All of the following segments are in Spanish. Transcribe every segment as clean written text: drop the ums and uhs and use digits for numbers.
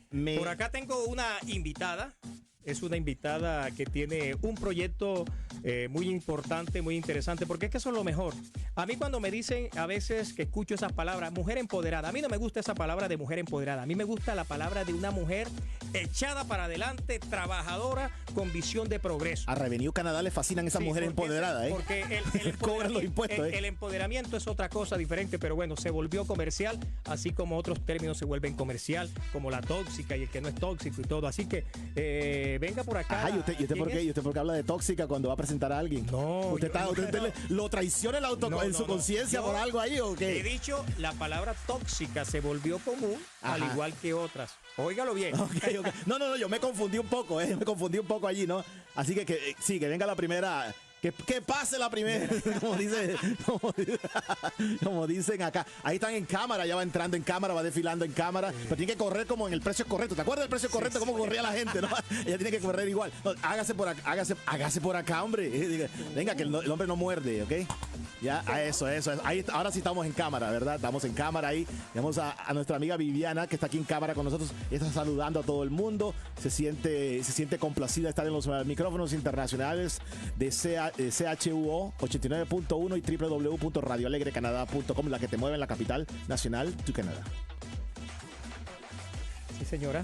Por acá tengo una invitada. Es una invitada que tiene un proyecto muy importante, muy interesante, porque es que eso es lo mejor. A mí cuando me dicen a veces que escucho esas palabras, mujer empoderada, a mí no me gusta esa palabra de mujer empoderada, a mí me gusta la palabra de una mujer echada para adelante, trabajadora, con visión de progreso. A Revenue Canadá le fascinan esas mujeres empoderadas, ¿eh? Porque cobran los impuestos, el empoderamiento es otra cosa diferente, pero bueno, se volvió comercial, así como otros términos se vuelven comercial, como la tóxica y el que no es tóxico y todo. Así que venga por acá. Ajá, ¿y usted por qué habla de tóxica cuando va a presentar a alguien? No. ¿Usted lo traiciona en su conciencia por algo ahí o qué? He dicho, la palabra tóxica se volvió común, al igual que otras. Óigalo bien. Okay. No, yo me confundí un poco, me confundí un poco allí, ¿no? Así que venga la primera. Que pase la primera, como dicen acá. Ahí están en cámara, ya va entrando en cámara, va desfilando en cámara, pero tiene que correr como en el precio correcto. ¿Te acuerdas del precio correcto? Cómo corría la gente, ¿no? Ella tiene que correr igual. No, hágase por acá, hombre. Venga, que el hombre no muerde, ¿ok? Ya, eso. Ahí, ahora sí estamos en cámara, ¿verdad? Estamos en cámara ahí. Tenemos a nuestra amiga Viviana, que está aquí en cámara con nosotros. Ella está saludando a todo el mundo. Se siente complacida de estar en los micrófonos internacionales de CHUO 89.1 y www.radioalegrecanada.com, la que te mueve en la capital nacional de Canadá. Sí, señora.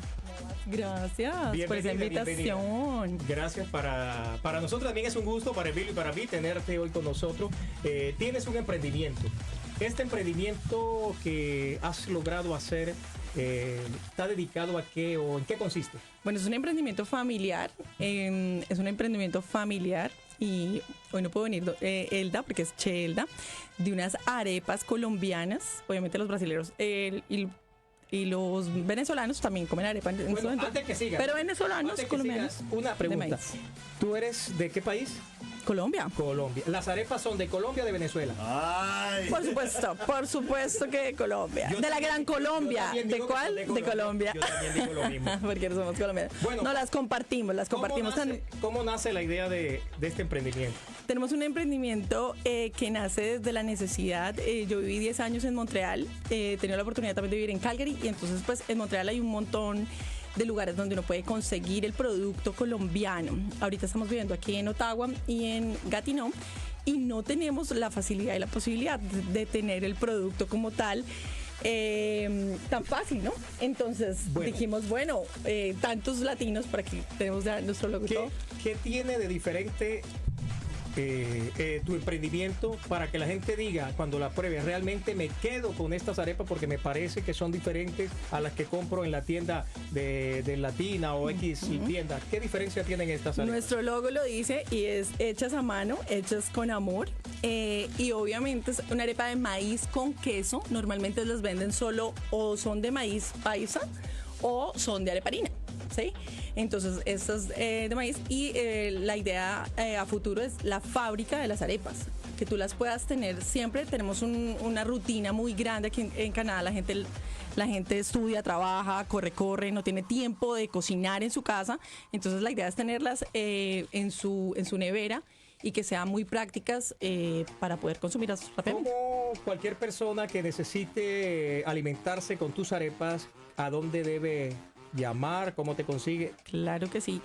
Gracias por esa invitación. Bienvenida. Gracias. Para nosotros también es un gusto, para Emilio y para mí, tenerte hoy con nosotros. Tienes un emprendimiento. Este emprendimiento que has logrado hacer, ¿está dedicado a qué o en qué consiste? Bueno, es un emprendimiento familiar. Y hoy no puedo venir Elda, porque es Chelda, de unas arepas colombianas. Obviamente los brasileños y los venezolanos también comen arepa. Antes que sigas. Pero venezolanos, colombianos. Una pregunta. ¿Tú eres de qué país? Colombia. ¿Las arepas son de Colombia o de Venezuela? Ay. Por supuesto que de Colombia. De la Gran Colombia. ¿De cuál? De Colombia. Yo también digo lo mismo. Porque no somos colombianos. Bueno, no, las compartimos. ¿Cómo nace la idea de este emprendimiento? Tenemos un emprendimiento que nace desde la necesidad. Yo viví 10 años en Montreal. He tenido la oportunidad también de vivir en Calgary. Y entonces, pues, en Montreal hay un montón de lugares donde uno puede conseguir el producto colombiano. Ahorita estamos viviendo aquí en Ottawa y en Gatineau y no tenemos la facilidad y la posibilidad de tener el producto como tal tan fácil, ¿no? Entonces dijimos, tantos latinos, para que tenemos ya nuestro logo. ¿Qué tiene de diferente tu emprendimiento para que la gente diga cuando la pruebe, realmente me quedo con estas arepas porque me parece que son diferentes a las que compro en la tienda de Latina o X tienda? ¿Qué diferencia tienen estas arepas? Nuestro logo lo dice y es hechas a mano, hechas con amor, y obviamente es una arepa de maíz con queso. Normalmente las venden solo o son de maíz paisa o son de areparina, ¿sí? Entonces, estas de maíz y la idea a futuro es la fábrica de las arepas, que tú las puedas tener siempre. Tenemos una rutina muy grande aquí en Canadá. La gente estudia, trabaja, corre, no tiene tiempo de cocinar en su casa. Entonces, la idea es tenerlas en su nevera y que sean muy prácticas para poder consumirlas rápidamente. Como cualquier persona que necesite alimentarse con tus arepas, ¿a dónde debe llamar? ¿Cómo te consigue? Claro que sí.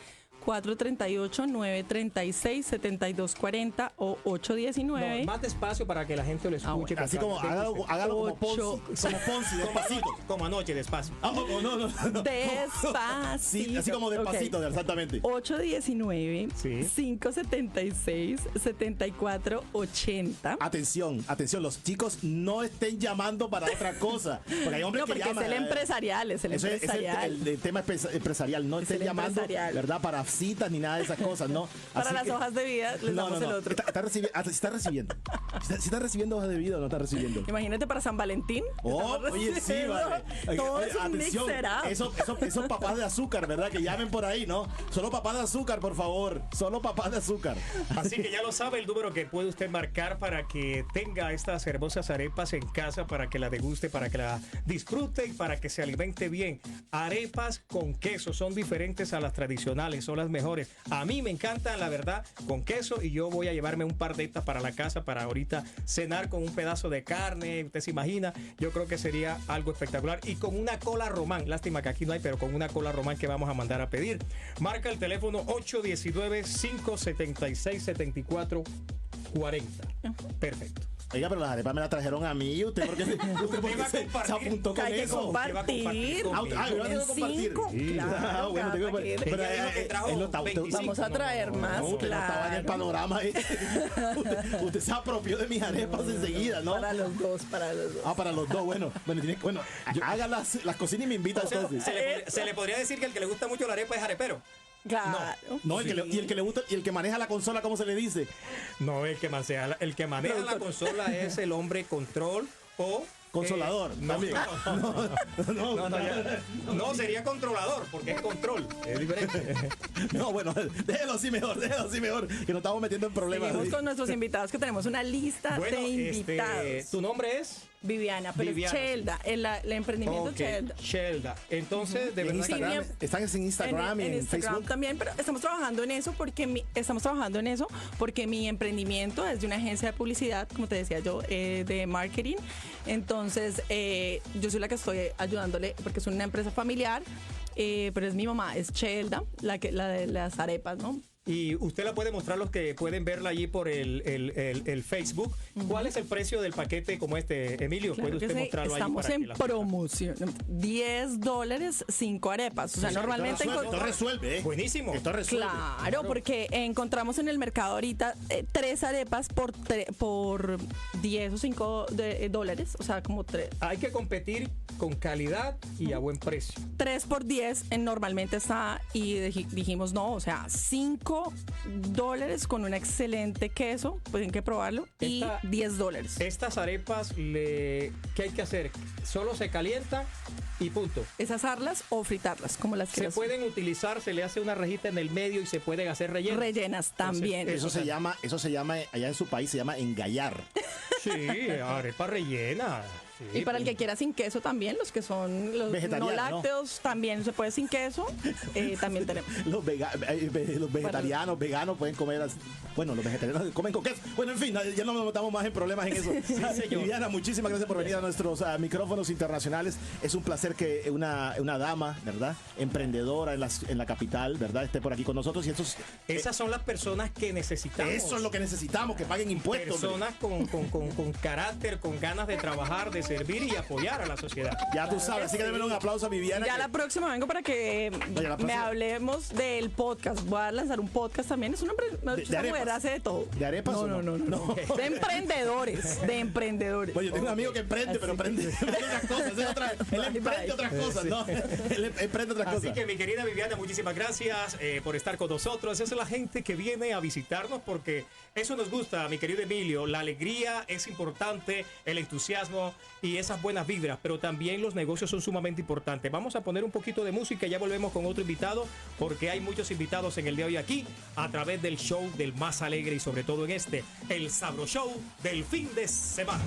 438-936-7240 o 819. No, más despacio para que la gente lo escuche. Así como hágalo como Ponzi, despacito. Como anoche, despacio. No. Despacito. Sí, así como despacito, okay. Exactamente. 819-576-7480. Atención, los chicos no estén llamando para otra cosa. Porque hay hombres que llaman. Es el empresarial, es el empresarial. El tema empresarial, no estén llamando, ¿verdad? Para citas ni nada de esas cosas, ¿no? Para las hojas de vida les damos el otro. Está recibiendo. Si está recibiendo hojas de vida o no está recibiendo. Imagínate para San Valentín. Oye, sí, vale. Todo es un mixer-up. Esos papás de azúcar, ¿verdad? Que llamen por ahí, ¿no? Solo papás de azúcar, por favor. Solo papás de azúcar. Así que ya lo sabe, el número que puede usted marcar para que tenga estas hermosas arepas en casa, para que la deguste, para que la disfrute y para que se alimente bien. Arepas con queso son diferentes a las tradicionales. Son las mejores. A mí me encantan, la verdad, con queso, y yo voy a llevarme un par de estas para la casa para ahorita cenar con un pedazo de carne. Usted se imagina, yo creo que sería algo espectacular. Y con una cola román, lástima que aquí no hay, pero con una cola román que vamos a mandar a pedir. Marca el teléfono 819-576-7440. Perfecto. Oiga, pero las arepas me las trajeron a mí. ¿Usted por qué se apuntó con Hay que eso? compartir. Yo tengo que compartir. Cinco, claro, Bueno, tengo cada que... paquete. Pero, Ella dijo que trajo él no está- 25. Vamos a traer más, usted no estaba en el claro. panorama ahí. Usted se apropió de mis arepas enseguida, ¿no? Para los dos, para los dos. Ah, para los dos. Bueno, haga las cocinas y me invita O sea, entonces. se le podría decir que el que le gusta mucho la arepa es arepero. Claro. No, el que le gusta y el que maneja la consola, ¿cómo se le dice? No, el que maneja la consola es el hombre control o Consolador, no, también. no, sería controlador, porque es control, es diferente. No, bueno, déjelo así mejor, que nos estamos metiendo en problemas. Seguimos con nuestros invitados, que tenemos una lista Bueno, de invitados. ¿tu nombre es? Viviana, pero Viviana, es Chelda, el emprendimiento Ok, Chelda. Shelda. Entonces, de En verdad que Instagram, bien. están en Instagram y en Instagram Facebook. también, pero estamos trabajando en eso porque mi emprendimiento es de una agencia de publicidad, como te decía yo, de marketing. Entonces, yo soy la que estoy ayudándole porque es una empresa familiar, pero es mi mamá, es Chelda, la de las arepas, ¿no? y usted la puede mostrar, los que pueden verla allí por el Facebook. ¿Cuál es el precio del paquete como este, Emilio? Claro ¿Puede que usted sí, mostrarlo allí? estamos para que en las- promoción. $10, 5 arepas. O sea, normalmente... Esto resuelve, ¿eh? Buenísimo. Esto resuelve. Claro, porque encontramos en el mercado ahorita 3 arepas por 10 o 5 dólares. O sea, como 3. Hay que competir con calidad y a buen precio. 3 por 10 normalmente está, y dijimos no, o sea, $5 con un excelente queso, pueden que probarlo, y Esta- $10. Estas arepas, ¿qué hay que hacer? Solo se calienta y punto. Es asarlas o fritarlas, como las Se quieras. pueden utilizar, se le hace una rejita en el medio y se pueden hacer rellenos. Rellenas también. Entonces, Eso se llama, allá en su país se llama engallar. Sí, arepa rellena. Sí, Y para el que quiera sin queso también, los que son los no Vegetarianos, ¿no? lácteos, también se puede sin queso, también tenemos. Los vegetarianos, veganos pueden comer así. Bueno, los vegetarianos comen con queso. Bueno, en fin, ya no nos metamos más en problemas en eso. señor. Viviana, muchísimas gracias por venir a nuestros micrófonos internacionales. Es un placer que una dama, ¿verdad? Emprendedora en la capital, ¿verdad? Esté por aquí con nosotros. Y Esas son las personas que necesitamos. eso es lo que necesitamos, que paguen impuestos. hombre. Personas con carácter, con ganas de trabajar, de servir y apoyar a la sociedad. Ya tú sabes, así que démosle un aplauso a Viviana. Ya que- la próxima vengo para que Oye, la próxima- me hablemos del podcast. Voy a lanzar un podcast también. Es una esa arepas. mujer hace de todo. ¿De arepas No, o no, no? no, no. De emprendedores. De emprendedores. Bueno, yo tengo un amigo que emprende, pero emprende otras cosas. Él emprende otras cosas, ¿no? Él emprende otras Así cosas. que mi querida Viviana, muchísimas gracias por estar con nosotros. Esa es la gente que viene a visitarnos porque eso nos gusta, mi querido Emilio. La alegría es importante, el entusiasmo y esas buenas vibras, pero también los negocios son sumamente importantes. Vamos a poner un poquito de música y ya volvemos con otro invitado porque hay muchos invitados en el día de hoy aquí a través del show del más alegre y sobre todo en el Sabro Show del fin de semana.